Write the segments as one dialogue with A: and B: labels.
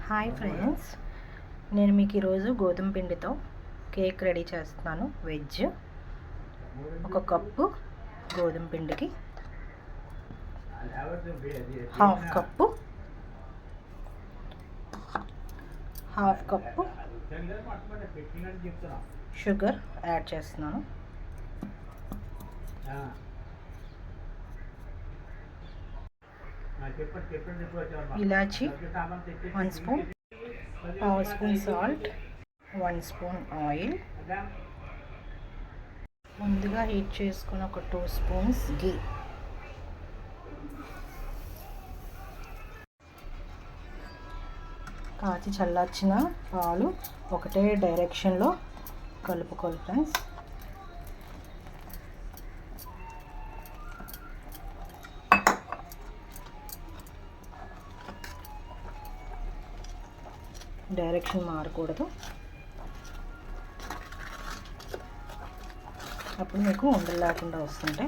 A: Hi friends, నేను మీకు ఈరోజు గోధుమ పిండితో కేక్ రెడీ చేస్తున్నాను. వెజ్. ఒక కప్పు గోధుమ పిండికి హాఫ్ కప్పు షుగర్ యాడ్ చేస్తున్నాను. ఇలాచి 1 స్పూన్, పావు స్పూన్ సాల్ట్, 1 స్పూన్ ఆయిల్, ముందుగా హీట్ చేసుకున్న ఒక 2 స్పూన్స్ గీ, కాచి చల్లార్చిన పాలు ఒకటే డైరెక్షన్లో కలుపుకోవాలి ఫ్రెండ్స్. డైరెక్షన్ మారకూడదు, అప్పుడు మీకు ఉండలు లేకుండా వస్తుంటే.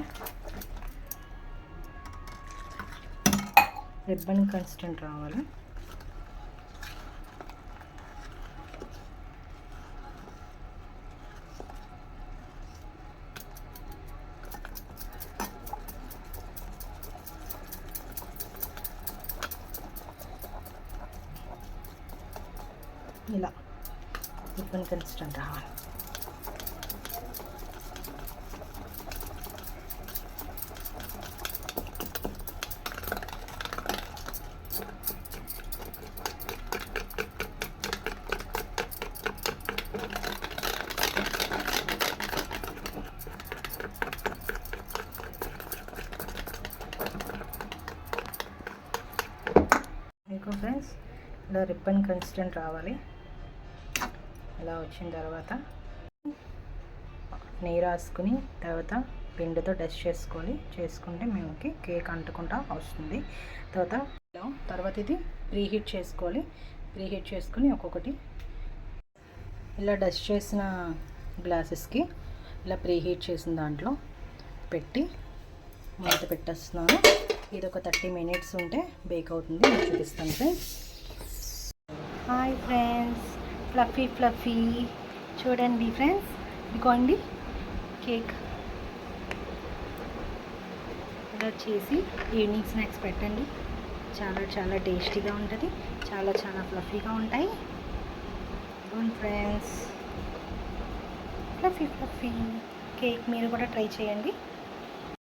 A: రిబ్బన్ కన్సిస్టెంట్ రావాలి. ఇలా రిబ్బన్ కన్సిస్టెంట్ రావాలి. మీకు ఫ్రెండ్స్ ఇలా రిబ్బన్ కన్సిస్టెంట్ రావాలి. ఇలా వచ్చిన తర్వాత నెయ్యి రాసుకుని తర్వాత పిండితో డస్ట్ చేసుకుంటే మేముకి కేక్ అంటుకుంటా వస్తుంది. తర్వాత ఇది ప్రీహీట్ చేసుకొని ఒక్కొక్కటి ఇలా డస్ట్ చేసిన గ్లాసెస్కి ఇలా ప్రీహీట్ చేసిన దాంట్లో పెట్టి మూత పెట్టేస్తున్నాను. ఇది ఒక 30 మినిట్స్ ఉంటే బేక్ అవుతుంది. నేను చూపిస్తాను ఫ్రెండ్స్. హాయ్ ఫ్రెండ్స్, ఫ్లఫీ చూడండి ఫ్రెండ్స్, ఇదిగోండి కేక్. ఇలా చేసి ఈవినింగ్ స్నాక్స్ పెట్టండి. చాలా చాలా టేస్టీగా ఉంటుంది, చాలా చాలా ఫ్లఫీగా ఉంటాయి. ఇదిగోండి ఫ్రెండ్స్, ఫ్లఫీ కేక్ మీరు కూడా ట్రై చేయండి.